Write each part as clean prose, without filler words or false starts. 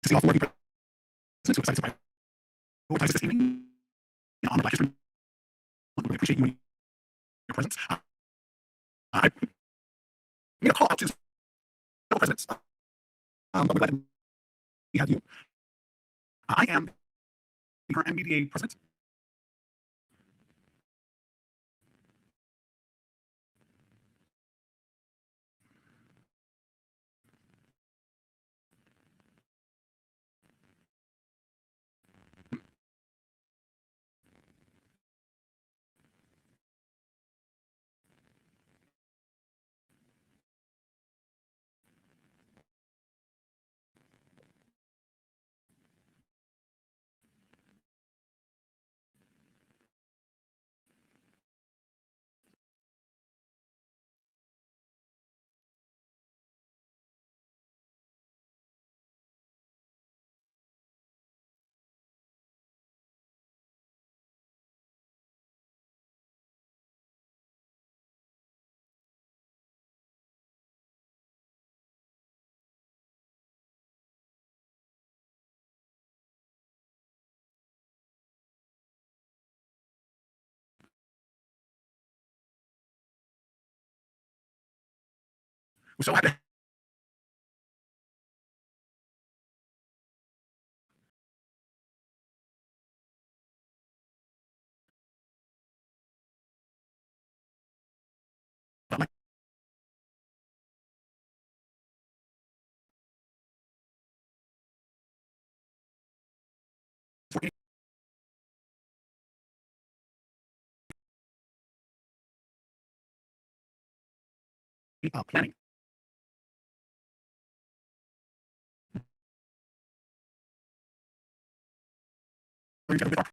see all four of you presidents who excited to prioritize this evening on the Black History Month. We really appreciate you and your presence. I made a call out to several presidents, but we're glad we have you. I am the current NBDA president. We're so happy. Planning. Together with our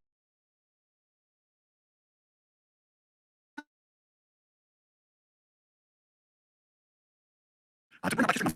to bring up history.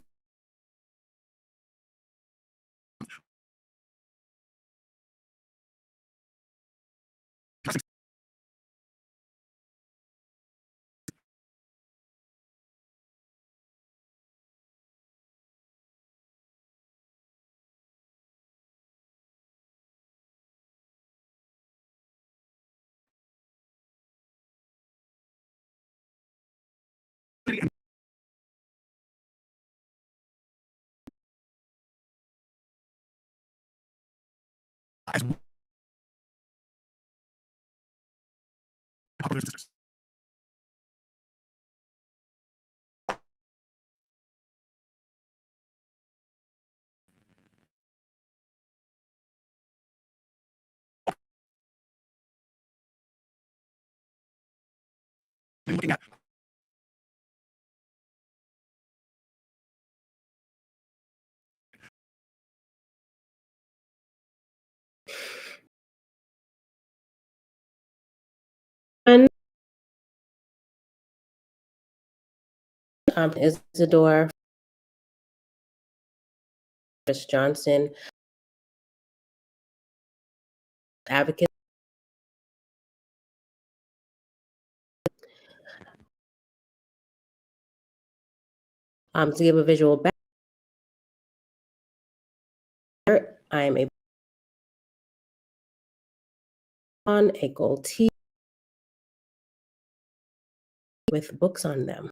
As popular sisters. Looking at Isidore, Chris Johnson, Advocacy. To give a visual background, I am a gold tee with books on them.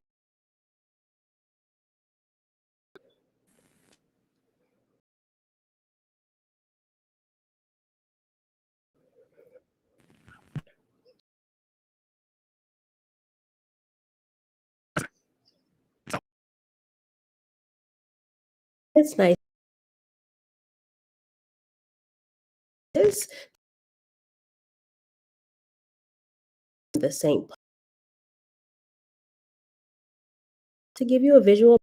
It's nice. The St. To give you a visual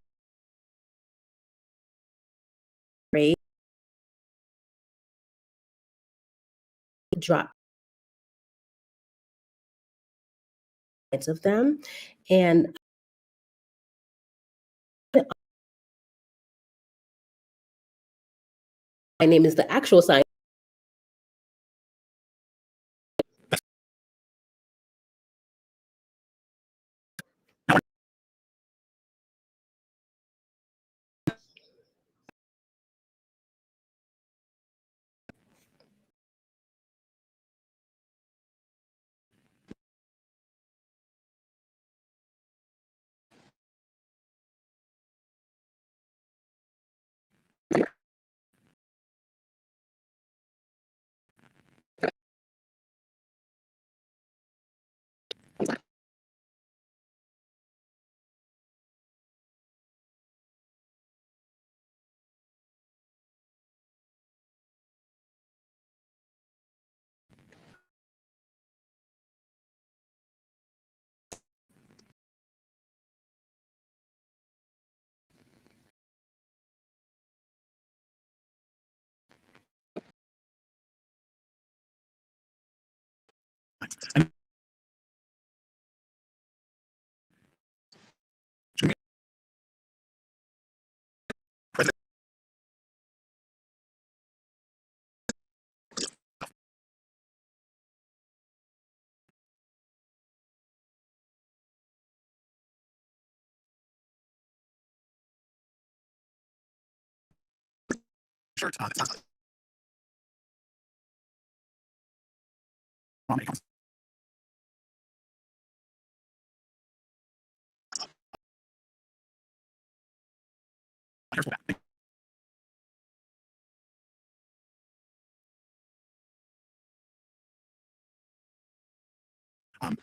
drop of them, and my name is the actual sign. And to me, President shirts, it's not mom comes here's what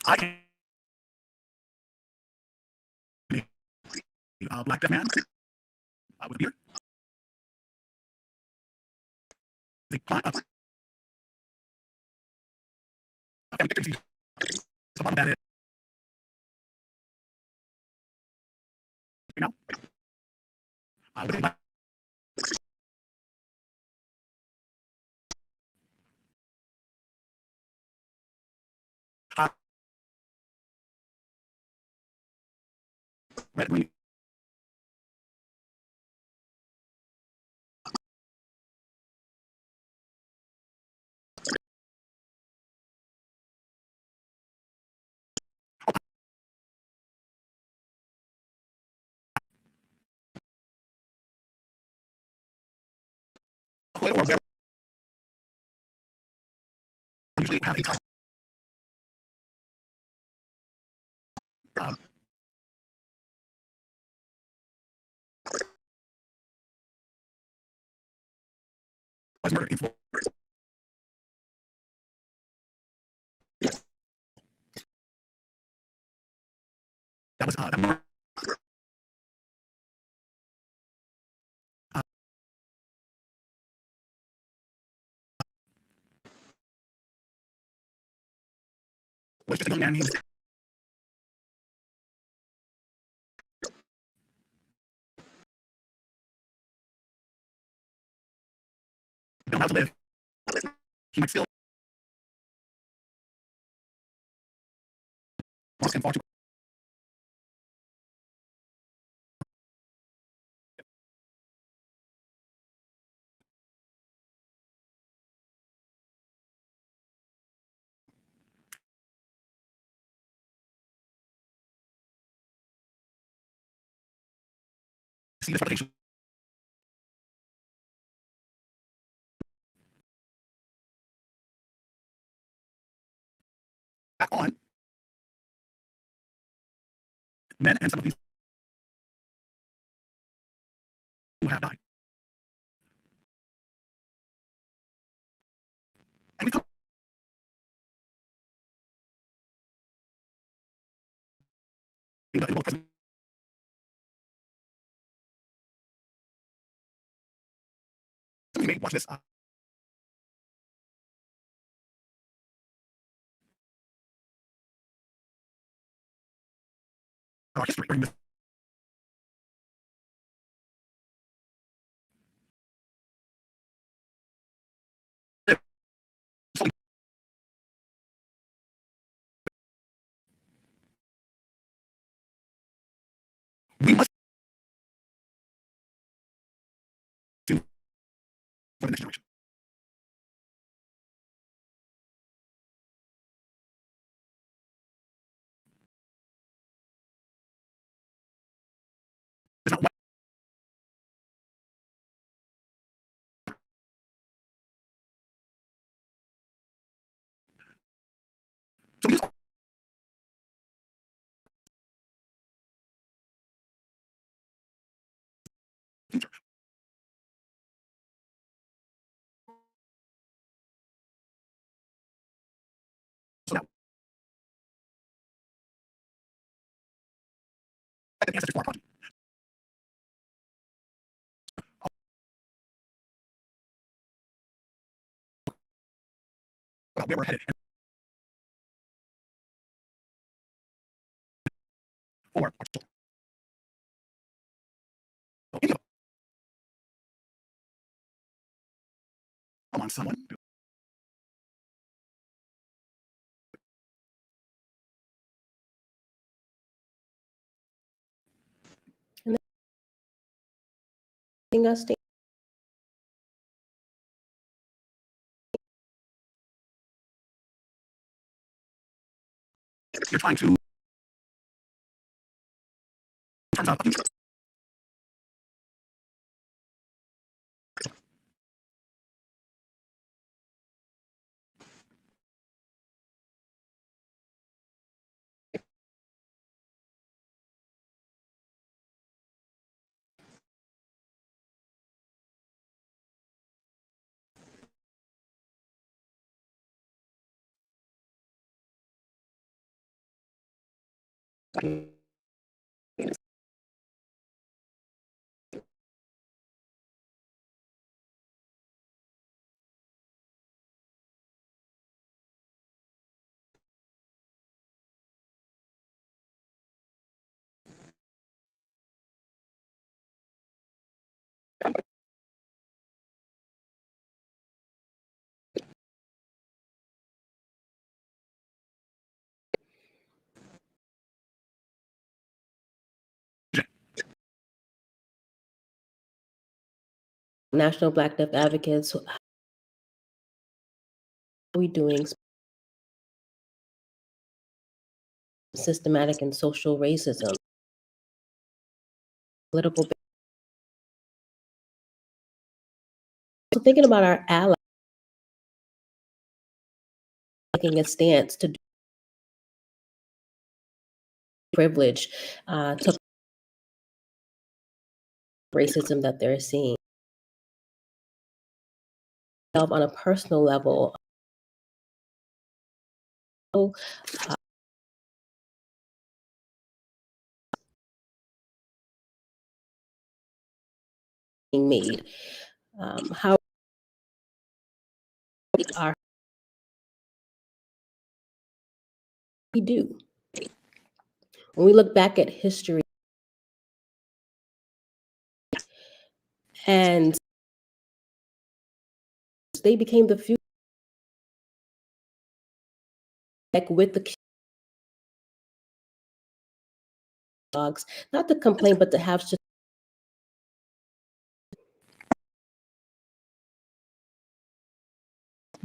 I can a black deaf man with a beard. They climb up. And victims about that, you know, with a uh, red green or whatever. Usually have a um, was murdered in Florida. That was that murder uh, was just a young man. He was don't have to live. He might still lost him far too. See this reputation back on men and some of these who have died. And we come the president. We may watch this our history during this. So we must do for the next generation. It's not what so we just future. So now the ancestors for our project about where we're headed and for our children. So any of them on someone us to you're trying to, in terms of National Black Deaf Advocates. How are we doing systematic and social racism, political? So thinking about our allies taking a stance to privilege to racism that they're seeing on a personal level. Being made. How are we do? When we look back at history and they became the few like with the dogs, not to complain, but to have just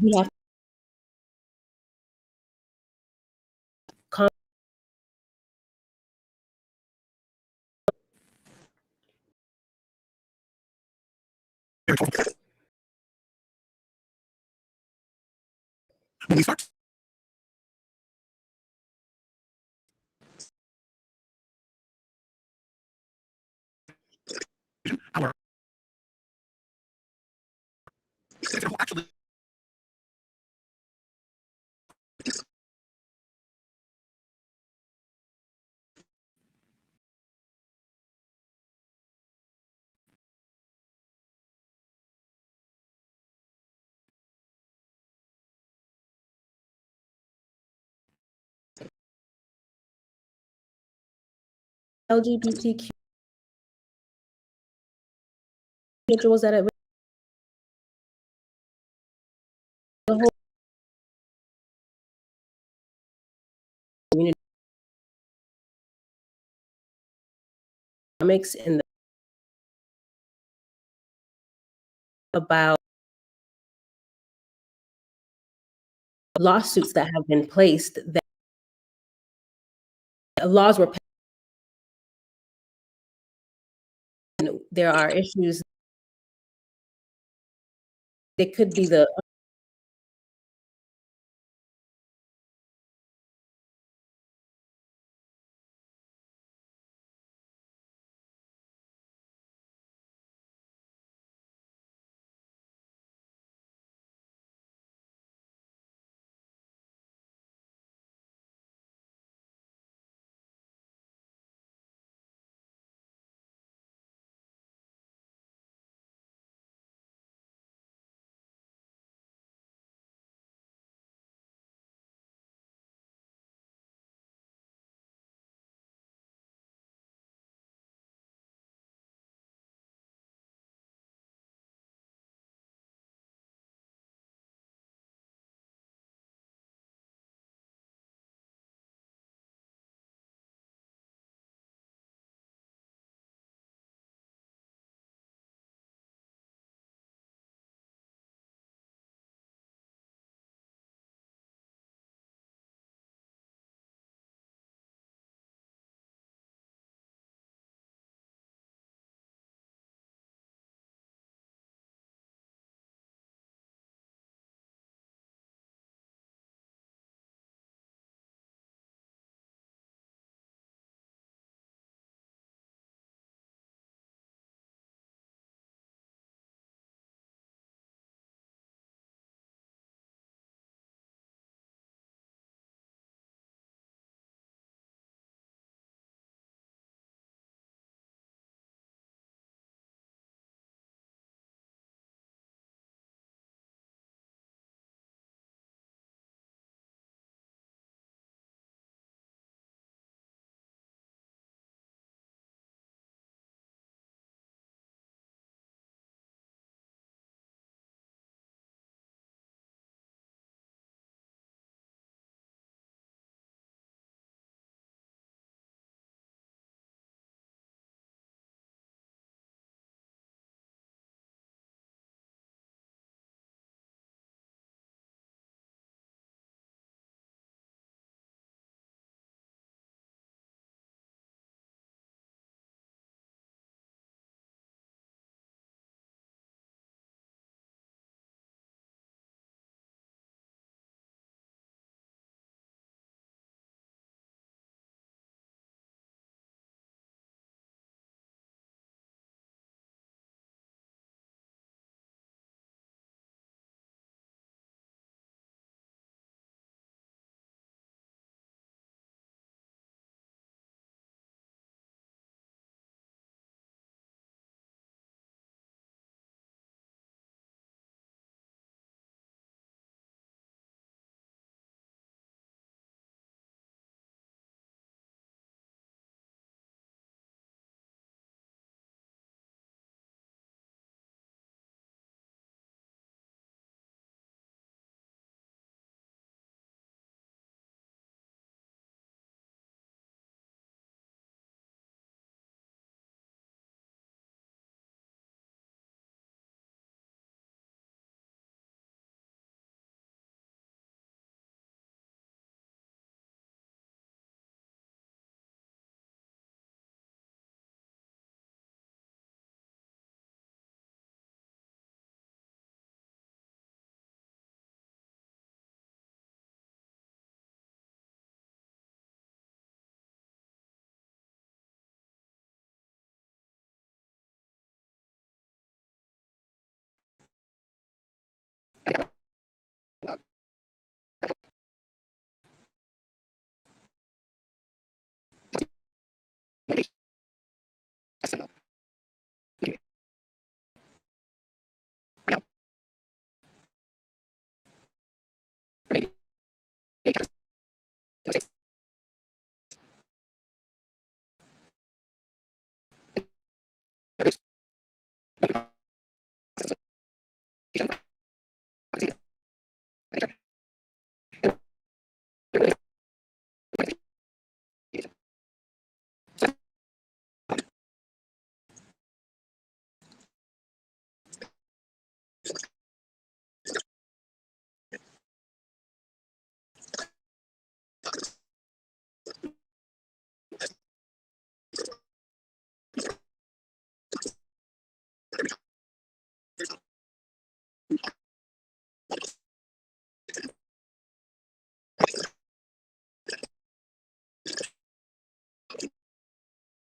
we have when we start our actually LGBTQ individuals that are the whole community dynamics and about lawsuits that have been placed that laws were passed. And there are issues. It could be the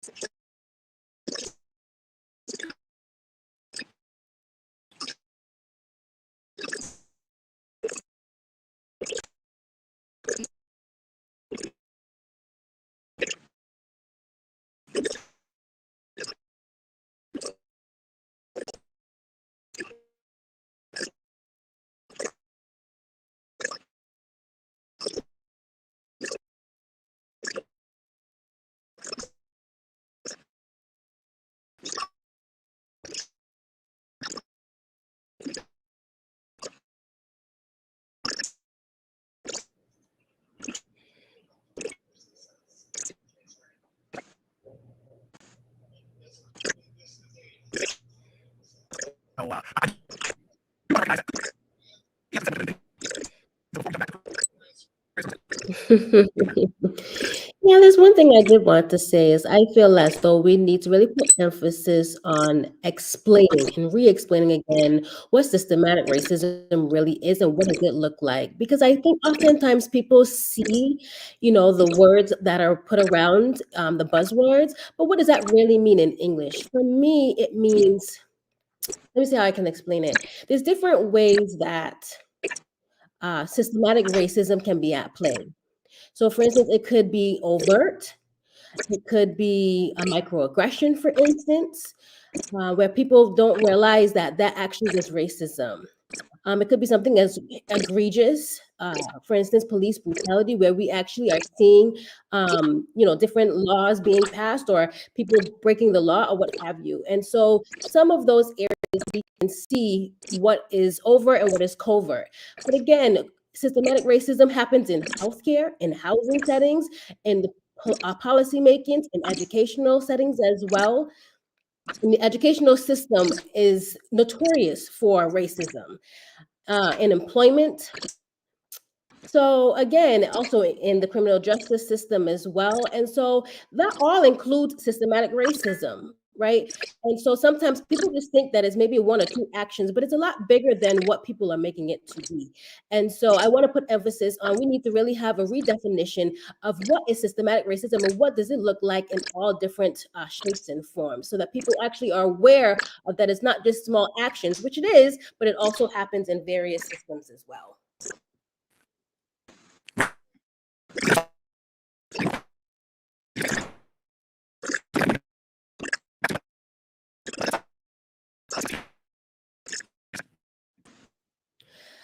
So I do recognize that. Yeah, before we come back to Yeah, there's one thing I did want to say is I feel as though we need to really put emphasis on explaining and re-explaining again what systematic racism really is and what does it look like. Because I think oftentimes people see, the words that are put around, the buzzwords, but what does that really mean in English? For me, it means, let me see how I can explain it. There's different ways that systematic racism can be at play. So, for instance, it could be overt, it could be a microaggression, for instance, where people don't realize that that actually is racism. It could be something as egregious, for instance, police brutality, where we actually are seeing, different laws being passed or people breaking the law or what have you. And so, some of those areas we can see what is overt and what is covert. But again, systematic racism happens in healthcare, in housing settings, in the policy makings, in educational settings as well. And the educational system is notorious for racism in employment. So again, also in the criminal justice system as well. And so that all includes systematic racism, right? And so sometimes people just think that it's maybe one or two actions, but it's a lot bigger than what people are making it to be. And so I want to put emphasis on we need to really have a redefinition of what is systematic racism and what does it look like in all different shapes and forms so that people actually are aware of that it's not just small actions, which it is, but it also happens in various systems as well.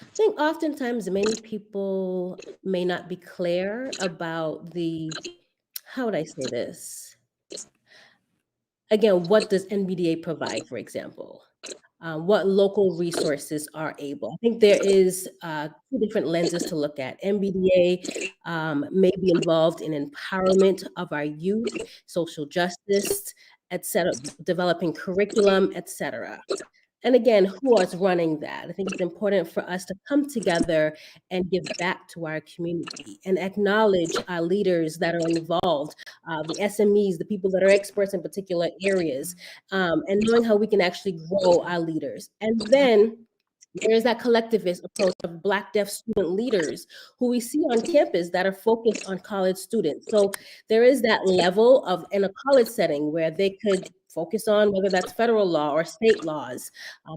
I think oftentimes many people may not be clear about how would I say this? Again, what does NBDA provide, for example? What local resources are able? I think there is two different lenses to look at. NBDA may be involved in empowerment of our youth, social justice, et cetera, developing curriculum, et cetera. And again, who is running that? I think it's important for us to come together and give back to our community and acknowledge our leaders that are involved, the SMEs, the people that are experts in particular areas, and knowing how we can actually grow our leaders. And then there is that collectivist approach of Black deaf student leaders who we see on campus that are focused on college students. So there is that level of in a college setting where they could focus on whether that's federal law or state laws,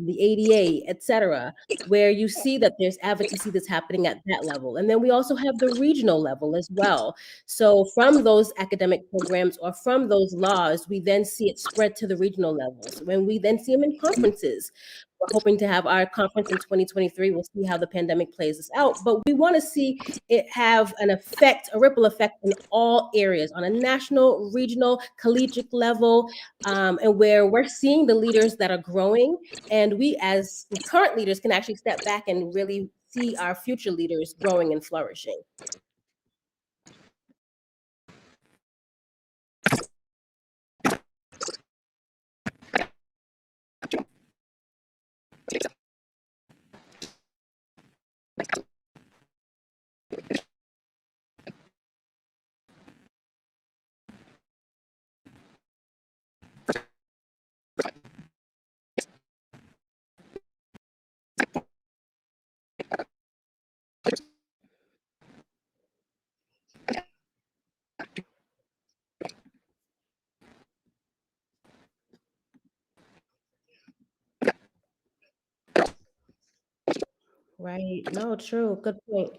the ADA, et cetera, where you see that there's advocacy that's happening at that level. And then we also have the regional level as well. So from those academic programs or from those laws, we then see it spread to the regional levels. When we then see them in conferences, we're hoping to have our conference in 2023. We'll see how the pandemic plays us out, but we want to see it have an effect, a ripple effect in all areas on a national, regional, collegiate level, and where we're seeing the leaders that are growing. And we, as current leaders, can actually step back and really see our future leaders growing and flourishing. Right. No, true. Good point.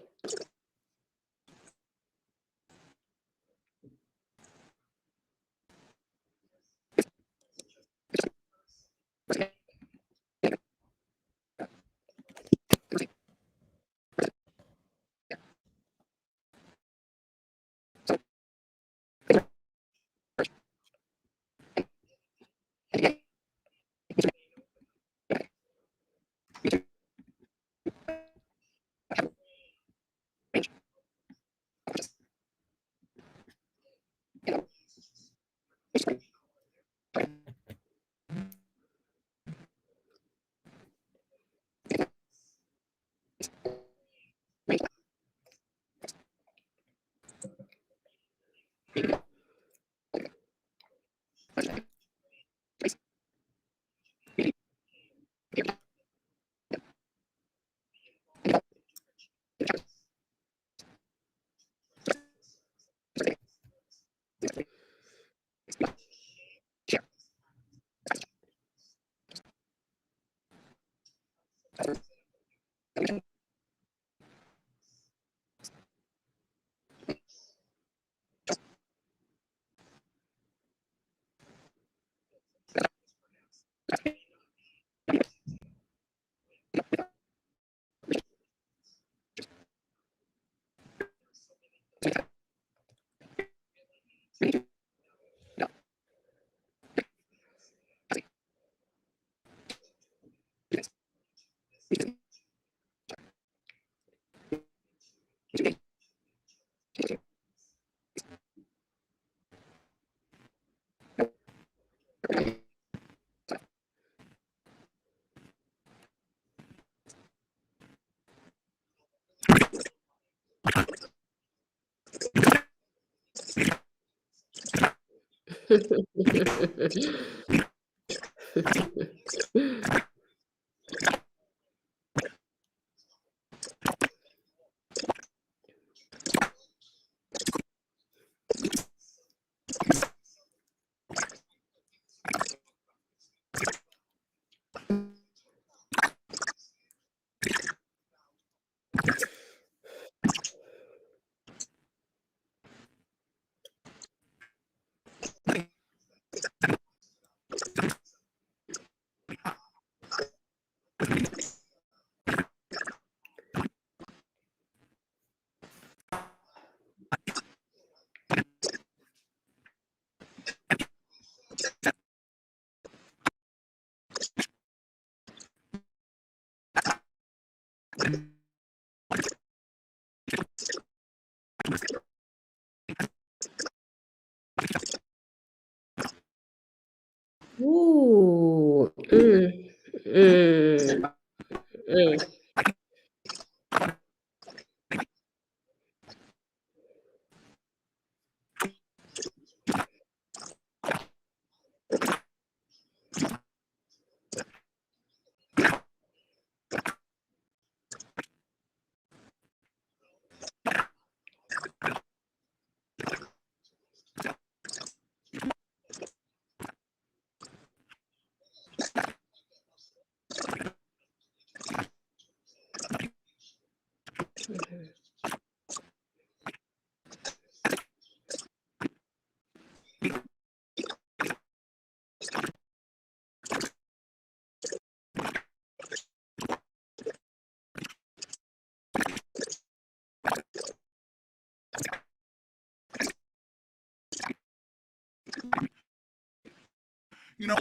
Ooh. Mm. Mm. Mhm. You know,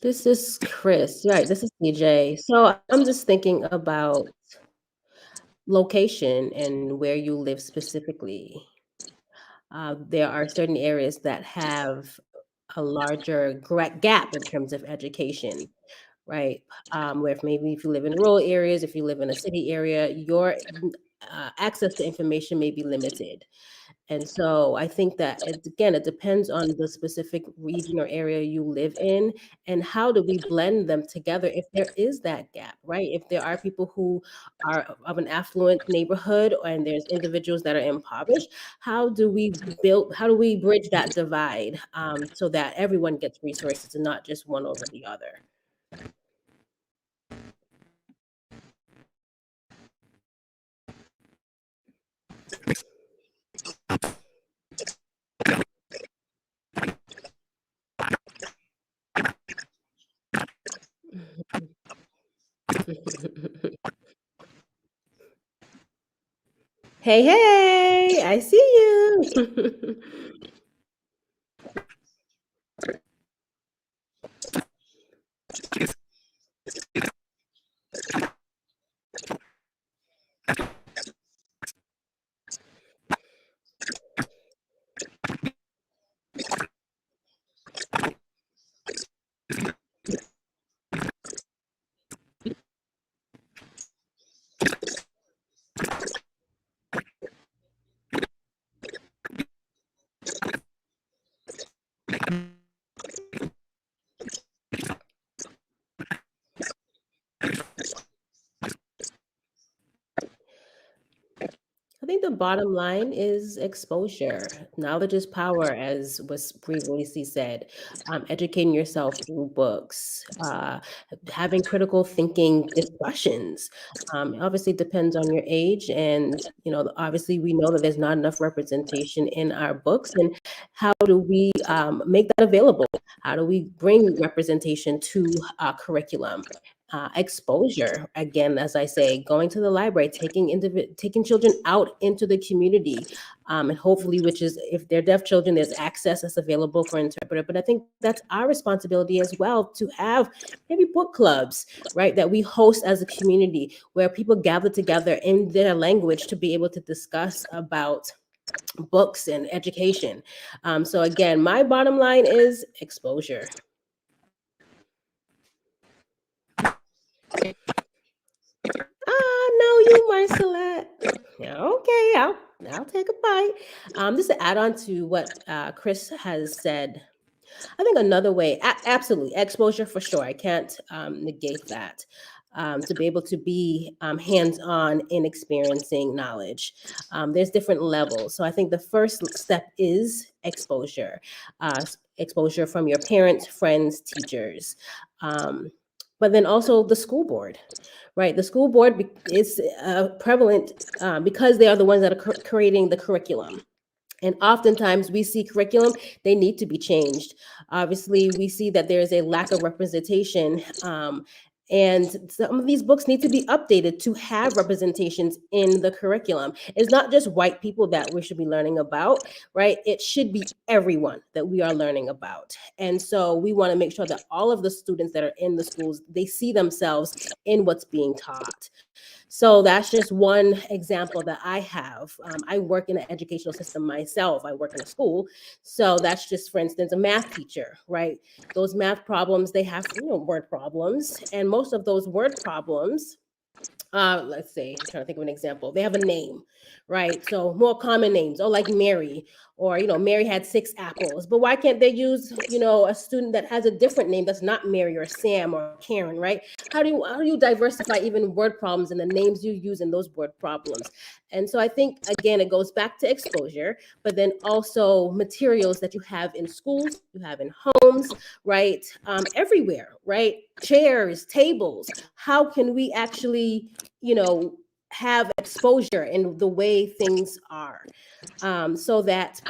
This is Chris. Right, this is CJ. So I'm just thinking about location and where you live specifically. There are certain areas that have a larger gap in terms of education, right? Where if maybe if you live in rural areas, if you live in a city area, your access to information may be limited. And so I think that it depends on the specific region or area you live in, and how do we blend them together if there is that gap, right? If there are people who are of an affluent neighborhood and there's individuals that are impoverished, how do we bridge that divide, so that everyone gets resources and not just one over the other? Hey, hey, I see you. I think the bottom line is exposure. Knowledge is power, as was previously said. Educating yourself through books, having critical thinking discussions. Obviously, depends on your age, and obviously, we know that there's not enough representation in our books. And how do we make that available? How do we bring representation to curriculum? Exposure, again, as I say, going to the library, taking children out into the community, and hopefully, which is if they're deaf children, there's access that's available for interpreter. But I think that's our responsibility as well, to have maybe book clubs, right, that we host as a community, where people gather together in their language to be able to discuss about books and education. So again, my bottom line is exposure. No, you, Marcelette. Yeah, okay, I'll take a bite. Just to add on to what Chris has said, I think another way, absolutely, exposure for sure. I can't negate that. To be able to be hands-on in experiencing knowledge, there's different levels. So I think the first step is exposure, exposure from your parents, friends, teachers, um, but then also the school board, right? The school board is prevalent because they are the ones that are creating the curriculum. And oftentimes we see curriculum, they need to be changed. Obviously, we see that there is a lack of representation And some of these books need to be updated to have representations in the curriculum. It's not just white people that we should be learning about, right? It should be everyone that we are learning about. And so we want to make sure that all of the students that are in the schools, they see themselves in what's being taught. So that's just one example that I have. I work in an educational system myself. I work in a school. So that's just, for instance, a math teacher, right? Those math problems, they have, word problems. And most of those word problems, let's say, I'm trying to think of an example. They have a name, right? So more common names, or like Mary, or Mary had 6 apples. But why can't they use, a student that has a different name that's not Mary or Sam or Karen, right? How do you diversify even word problems and the names you use in those word problems? And so I think again it goes back to exposure, but then also materials that you have in schools, you have in homes, right? Everywhere, right? Chairs, tables. How can we actually have exposure in the way things are, so that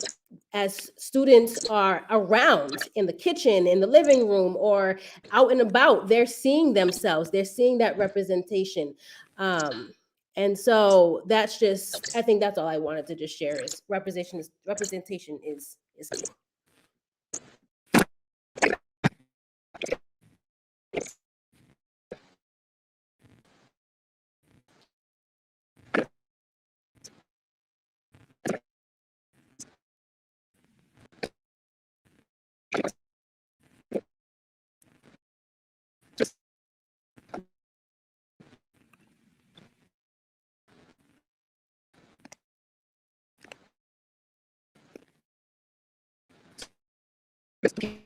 as students are around in the kitchen, in the living room, or out and about, they're seeing themselves, they're seeing that representation. And so that's just, I think that's all I wanted to just share is representation is key.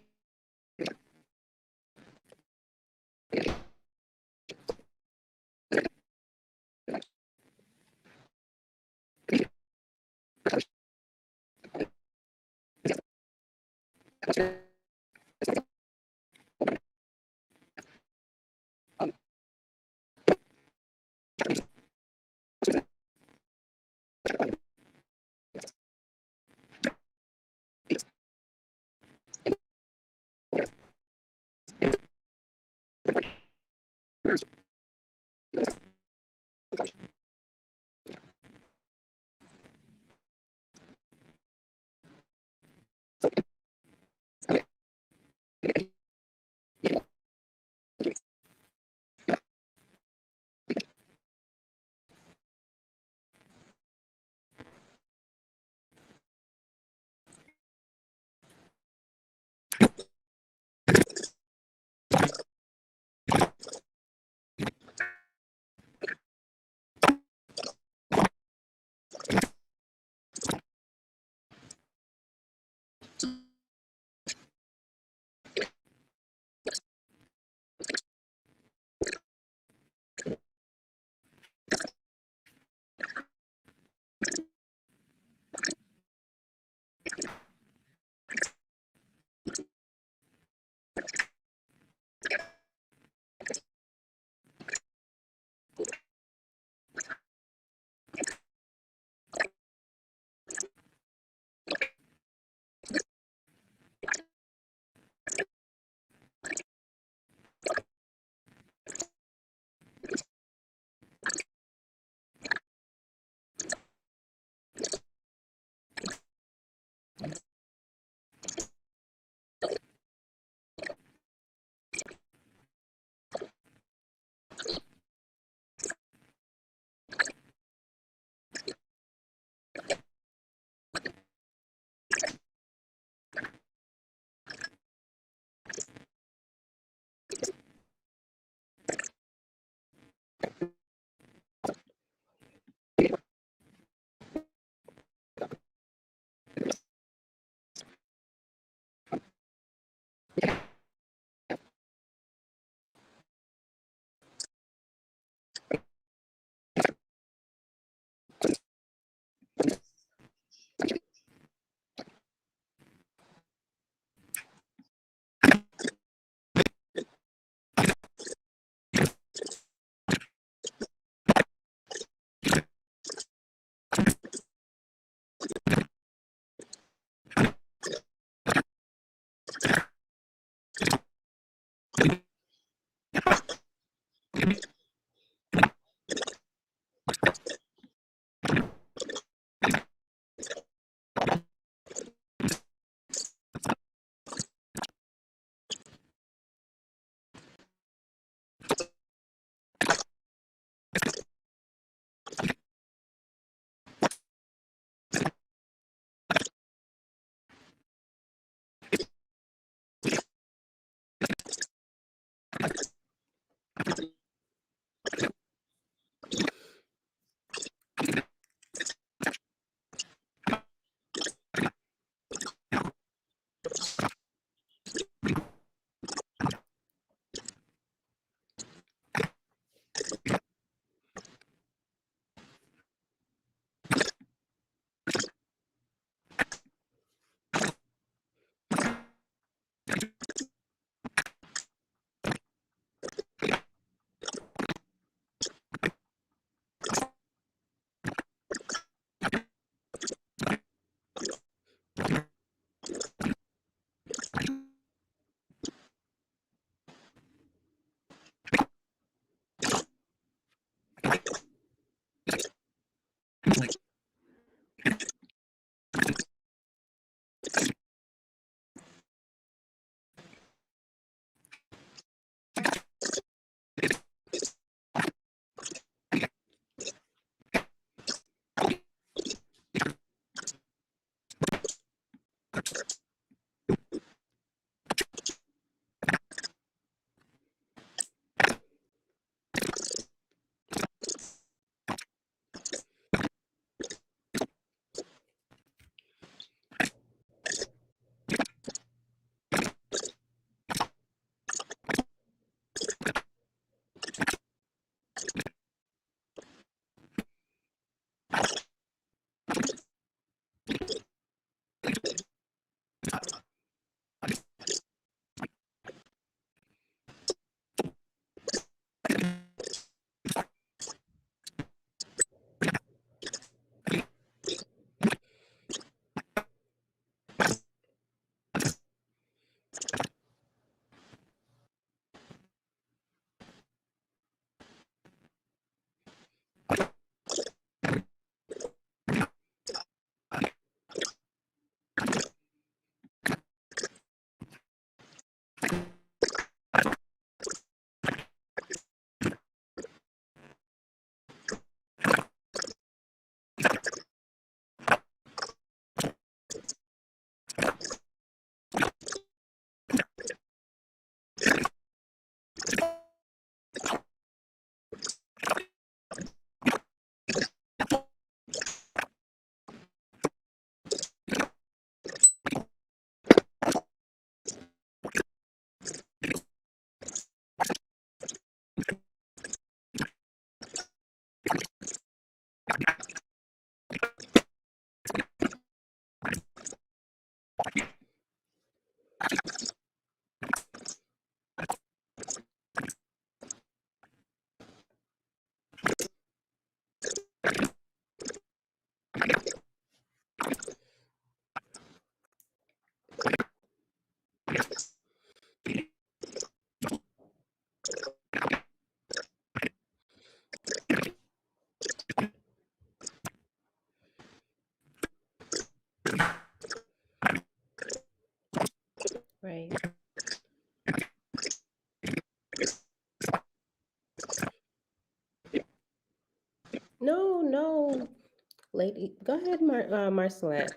lady. Go ahead, Marcelette.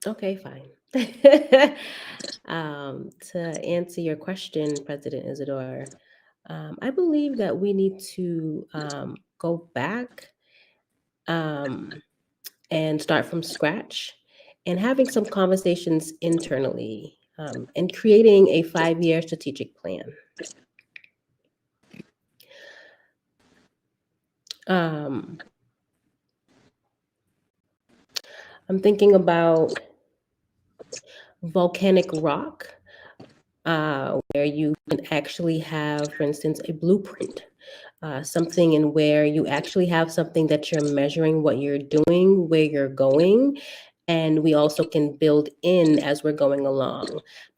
Okay, fine. To answer your question, President Isidore, I believe that we need to go back um, and start from scratch and having some conversations internally and creating a 5-year strategic plan. Um, I'm thinking about volcanic rock, where you can actually have, for instance, a blueprint, something in where you actually have something that you're measuring what you're doing, where you're going, and we also can build in as we're going along.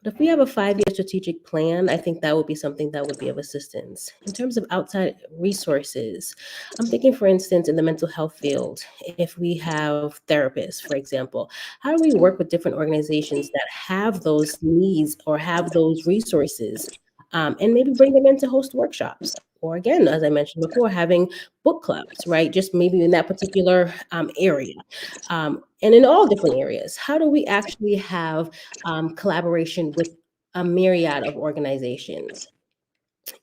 But if we have a 5-year strategic plan, I think that would be something that would be of assistance. In terms of outside resources, I'm thinking, for instance, in the mental health field, if we have therapists, for example, how do we work with different organizations that have those needs or have those resources, and maybe bring them in to host workshops? Or again, as I mentioned before, having book clubs, right? Just maybe in that particular area, and in all different areas. How do we actually have collaboration with a myriad of organizations?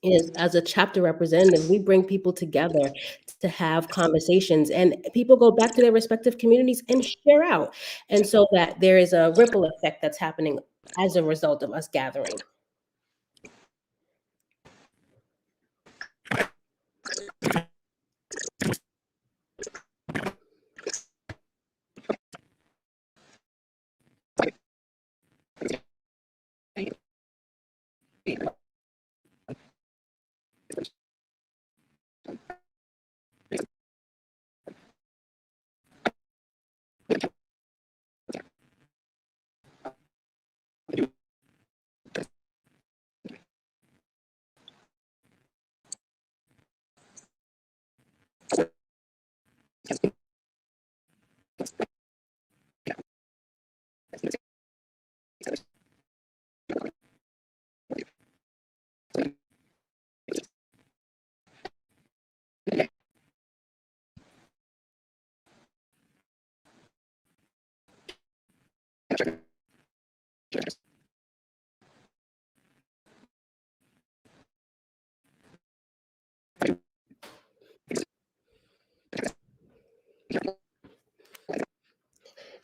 Is as a chapter representative, we bring people together to have conversations, and people go back to their respective communities and share out. And so that there is a ripple effect that's happening as a result of us gathering.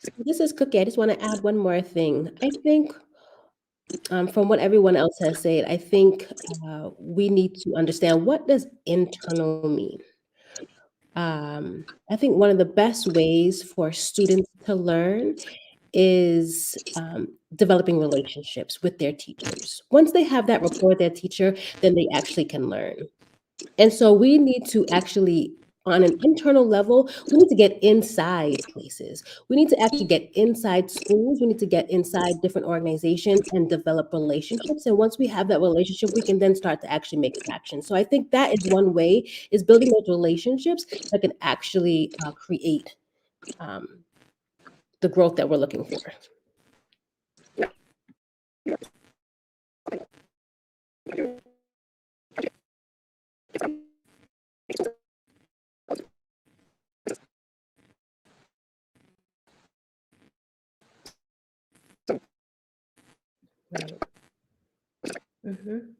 So this is Cookie. I just want to add one more thing. I think from what everyone else has said, I think we need to understand, what does internal mean? I think one of the best ways for students to learn is developing relationships with their teachers. Once they have that rapport with their teacher, then they actually can learn. And so we need to actually, on an internal level, we need to get inside places. We need to actually get inside schools. We need to get inside different organizations and develop relationships. And once we have that relationship, we can then start to actually make traction. So I think that is one way, is building those relationships that can actually create um, the growth that we're looking for. Right. Mhm.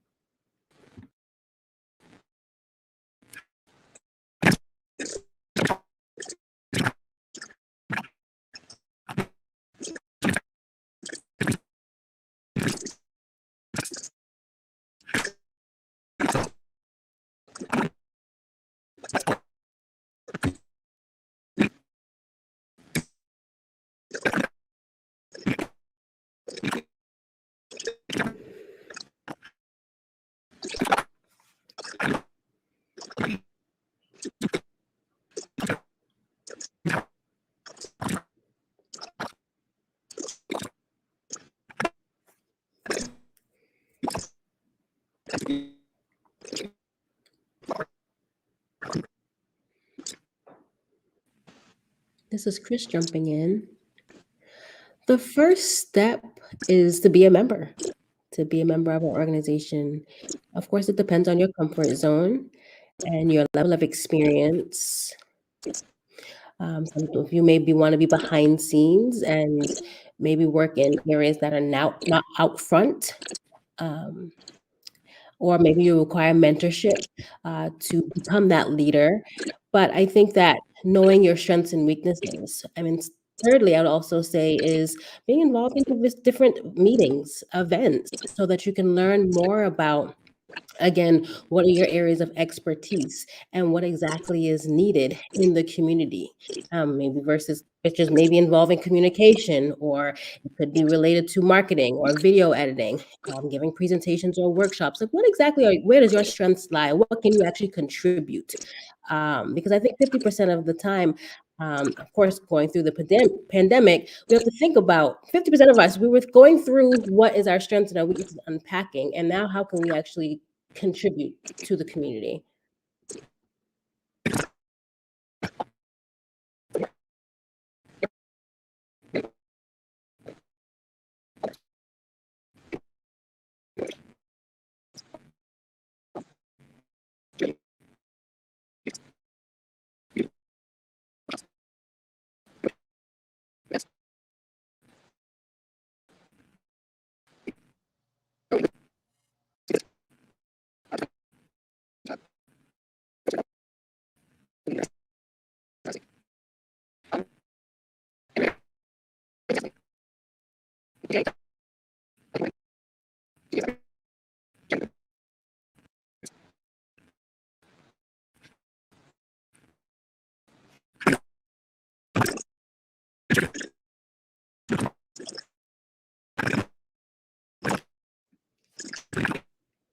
This is Chris jumping in. The first step is to be a member, of an organization. Of course, it depends on your comfort zone and your level of experience. Some of you maybe want to be behind scenes and maybe work in areas that are now not out front. Um, or maybe you require mentorship to become that leader. But I think that knowing your strengths and weaknesses. I mean, thirdly, I would also say is being involved in different meetings, events, so that you can learn more about, again, what are your areas of expertise and what exactly is needed in the community? Maybe versus which is maybe involving communication, or it could be related to marketing or video editing, giving presentations or workshops. Like, what exactly where does your strengths lie? What can you actually contribute? Because I think 50% of the time, of course, going through the pandemic, we have to think about 50% of us, we were going through what is our strengths and our weaknesses, unpacking, and now how can we actually contribute to the community.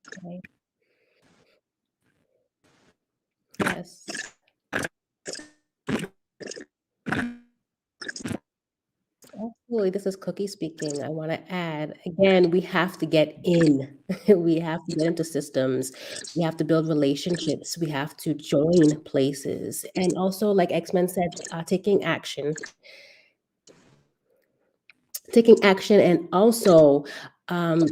Okay. Yes. Absolutely. This is Cookie speaking. I want to add again, we have to get in. We have to get into systems. We have to build relationships. We have to join places. And also, like X-Men said, taking action and also um,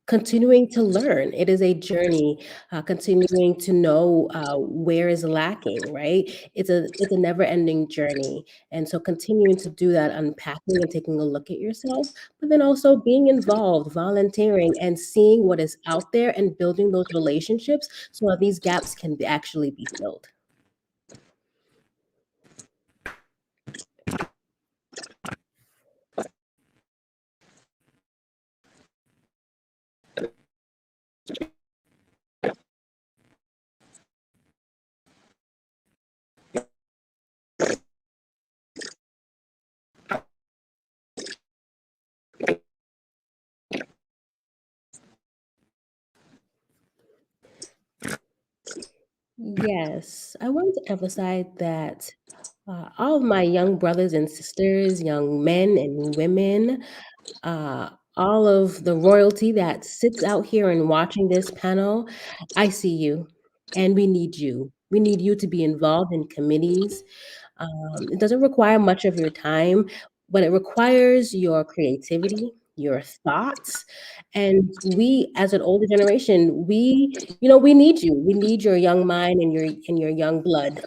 continuing to learn. It is a journey, continuing to know where is lacking, right? It's a never-ending journey. And so continuing to do that, unpacking and taking a look at yourself, but then also being involved, volunteering, and seeing what is out there and building those relationships so that these gaps can actually be filled. Yes, I want to emphasize that all of my young brothers and sisters, young men and women, uh, all of the royalty that sits out here and watching this panel, I see you, and we need you. We need you to be involved in committees. It doesn't require much of your time, but it requires your creativity, your thoughts, and we, as an older generation, we need you. We need your young mind and your young blood.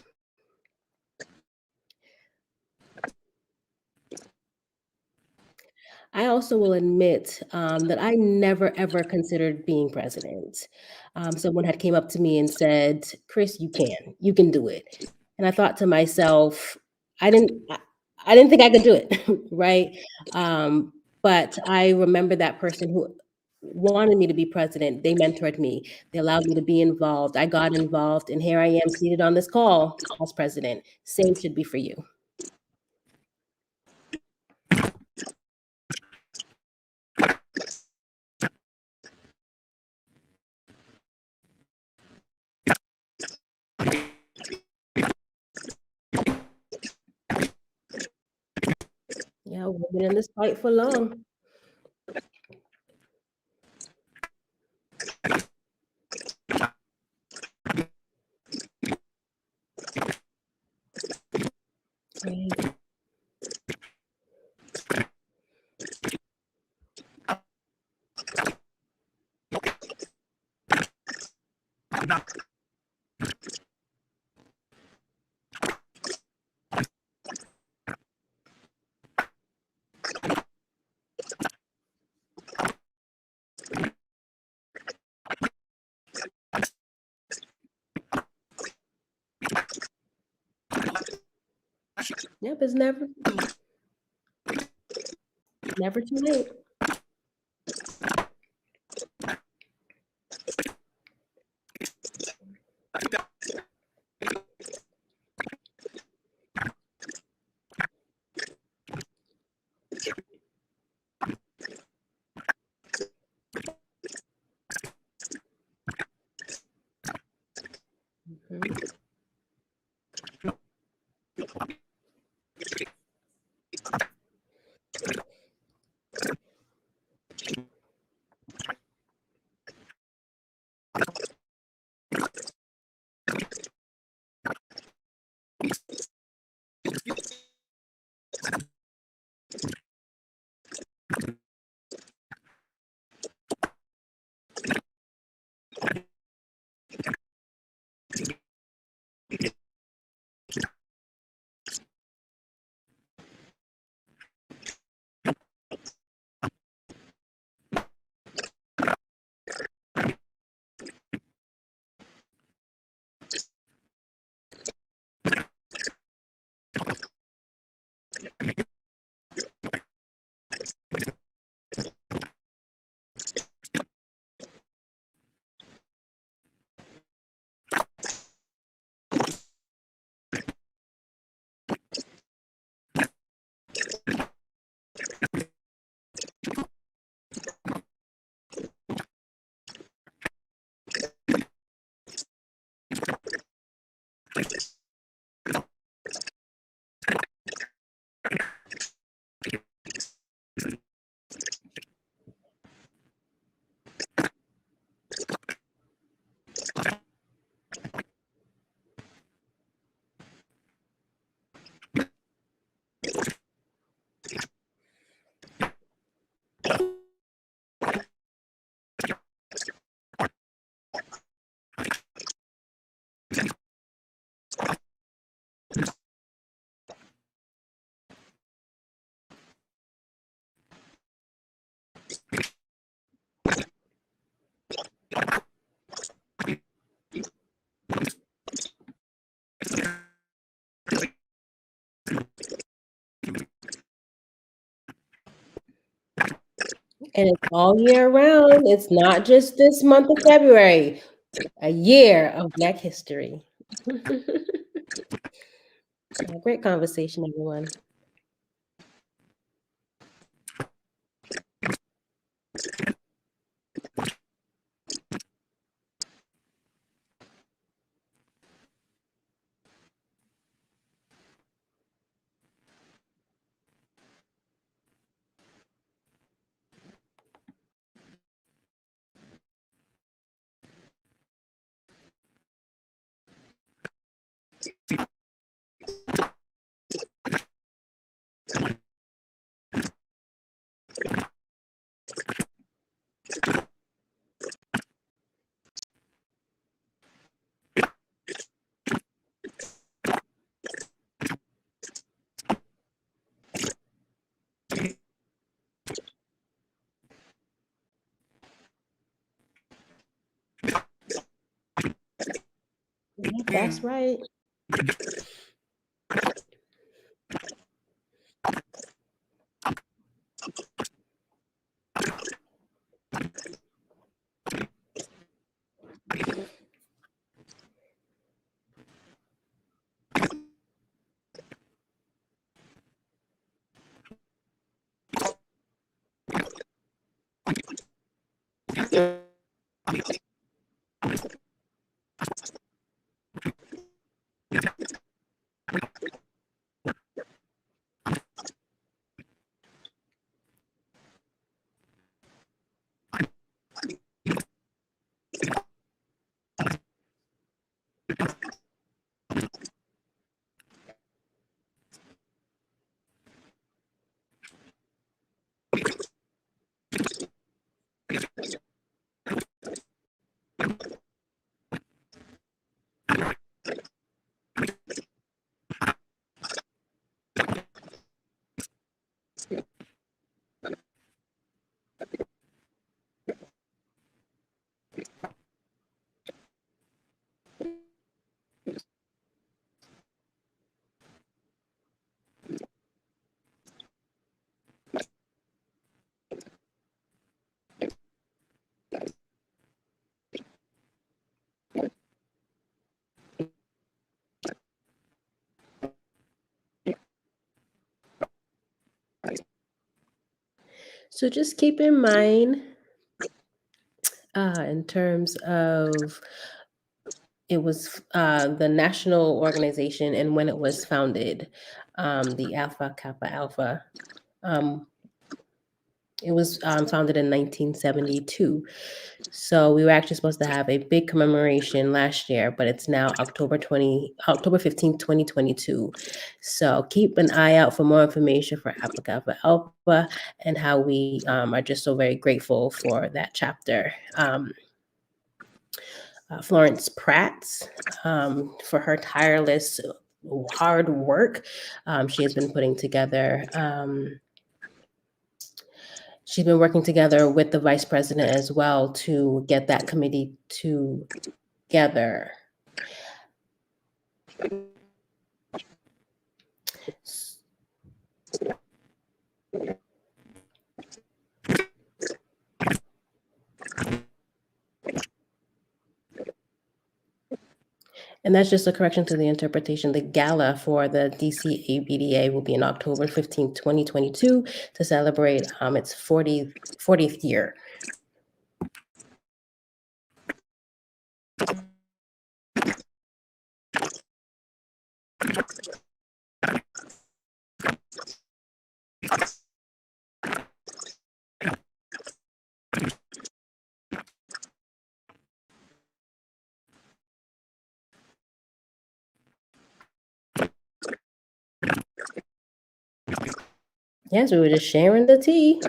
I also will admit that I never ever considered being president. Someone had came up to me and said, "Chris, you can do it." And I thought to myself, I didn't, I, I didn't think I could do it, right? Um, but I remember that person who wanted me to be president. They mentored me. They allowed me to be involved. I got involved, and here I am seated on this call as president. Same should be for you. Yeah, we've been in this fight for long. Right. Yep, it's never too late. Mhm. And it's all year round. It's not just this month of February. A year of Black history. Great conversation, everyone. Yeah, that's right. So just keep in mind, in terms of it was the national organization and when it was founded, the Alpha Kappa Alpha. Um, it was founded in 1972. So we were actually supposed to have a big commemoration last year, but it's now October 15th, 2022. So keep an eye out for more information for Alpha Kappa Alpha and how we are just so very grateful for that chapter. Florence Pratt, for her tireless hard work. She has been putting together she's been working together with the vice president as well to get that committee together. And that's just a correction to the interpretation. The gala for the DCA BDA will be on October 15th, 2022 to celebrate its 40th year. Yes, we were just sharing the tea.